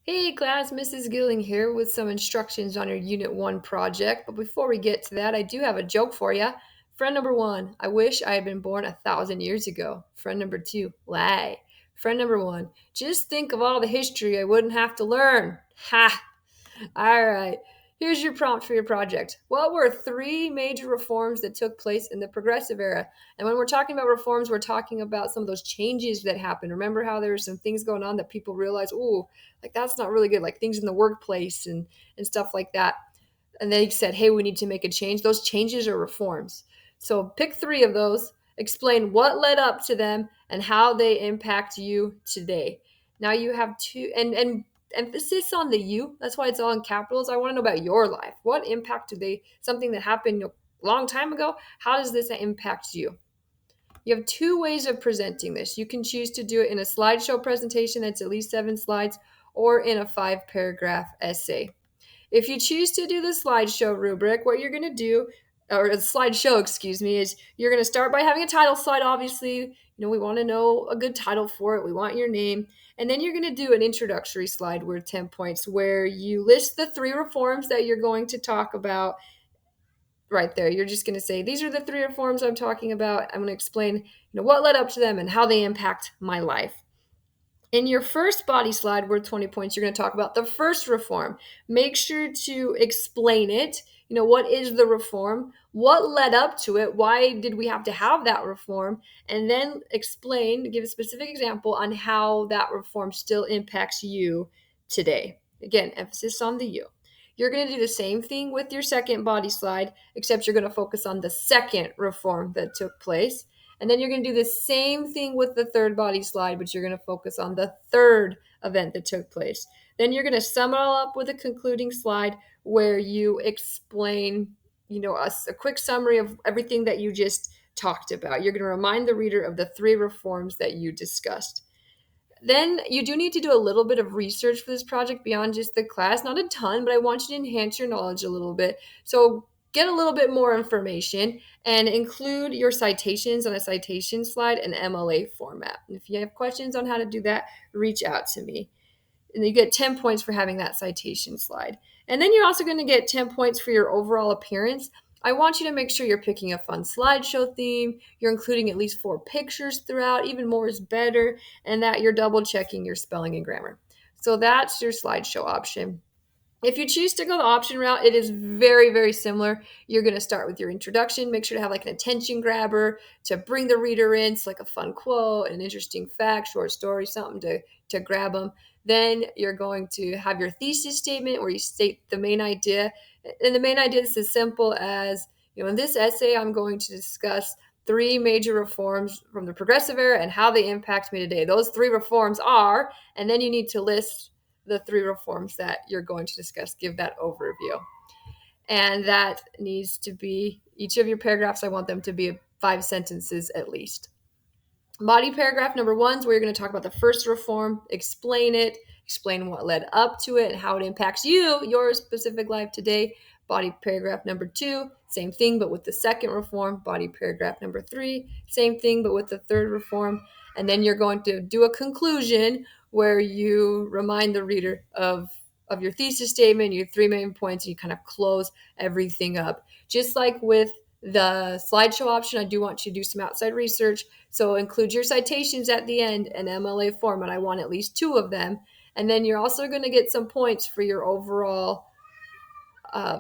Hey class, Mrs. Gilling here with some instructions on your Unit 1 project. But before we get to that, I do have a joke for you. Friend number 1, I wish I had been born 1,000 years ago. Friend number 2, lie. Friend number 1, just think of all the history I wouldn't have to learn. Ha! All right. Here's your prompt for your project. What were three major reforms that took place in the progressive era? And when we're talking about reforms, we're talking about some of those changes that happened. Remember how there were some things going on that people realized, oh, like that's not really good, like things in the workplace and stuff like that. And they said, hey, we need to make a change. Those changes are reforms. So pick three of those, explain what led up to them and how they impact you today. Now you have two, and emphasis on the you. That's why it's all in capitals. I want to know about your life. What impact do they, something that happened a long time ago, how does this impact you? You have two ways of presenting this. You can choose to do it in a slideshow presentation that's at least 7 slides or in a 5-paragraph essay. If you choose to do the slideshow rubric, what you're going to do, or a slideshow, excuse me, is you're going to start by having a title slide, obviously. We want to know a good title for it. We want your name. And then you're going to do an introductory slide worth 10 points where you list the 3 reforms that you're going to talk about right there. You're just going to say, these are the 3 reforms I'm talking about. I'm going to explain, what led up to them and how they impact my life. In your first body slide worth 20 points, you're going to talk about the first reform. Make sure to explain it. What is the reform? What led up to it? Why did we have to have that reform? And then explain, give a specific example on how that reform still impacts you today. Again, emphasis on the you. You're going to do the same thing with your second body slide, except you're going to focus on the second reform that took place. And then you're going to do the same thing with the third body slide, but you're going to focus on the third event that took place. Then you're going to sum it all up with a concluding slide where you explain, a quick summary of everything that you just talked about. You're going to remind the reader of the 3 reforms that you discussed. Then you do need to do a little bit of research for this project beyond just the class. Not a ton, but I want you to enhance your knowledge a little bit. So get a little bit more information and include your citations on a citation slide in MLA format. And if you have questions on how to do that, reach out to me. And you get 10 points for having that citation slide. And then you're also going to get 10 points for your overall appearance. I want you to make sure you're picking a fun slideshow theme, you're including at least 4 pictures throughout, even more is better, and that you're double checking your spelling and grammar. So that's your slideshow option. If you choose to go the option route, it is very, very similar. You're going to start with your introduction. Make sure to have like an attention grabber to bring the reader in. It's like a fun quote, an interesting fact, short story, something to grab them. Then you're going to have your thesis statement where you state the main idea. And the main idea is as simple as, in this essay, I'm going to discuss 3 major reforms from the progressive era and how they impact me today. Those 3 reforms are, and then you need to list the 3 reforms that you're going to discuss. Give that overview. And that needs to be, each of your paragraphs, I want them to be 5 sentences at least. Body paragraph number 1 is where you're going to talk about the first reform, explain it, explain what led up to it and how it impacts you, your specific life today. Body paragraph number 2, same thing, but with the second reform. Body paragraph number 3, same thing, but with the third reform. And then you're going to do a conclusion where you remind the reader of your thesis statement, your 3 main points, and you kind of close everything up. Just like with the slideshow option, I do want you to do some outside research. So include your citations at the end in MLA format. I want at least 2 of them. And then you're also going to get some points for your overall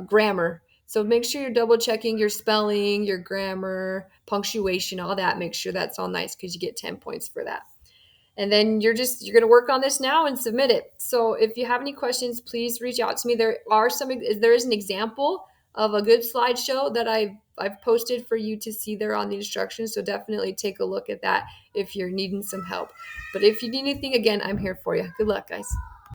grammar. So make sure you're double checking your spelling, your grammar, punctuation, all that. Make sure that's all nice because you get 10 points for that. And then you're going to work on this now and submit it. So if you have any questions, please reach out to me. There is an example of a good slideshow that I've posted for you to see there on the instructions. So definitely take a look at that if you're needing some help. But if you need anything, again, I'm here for you. Good luck, guys.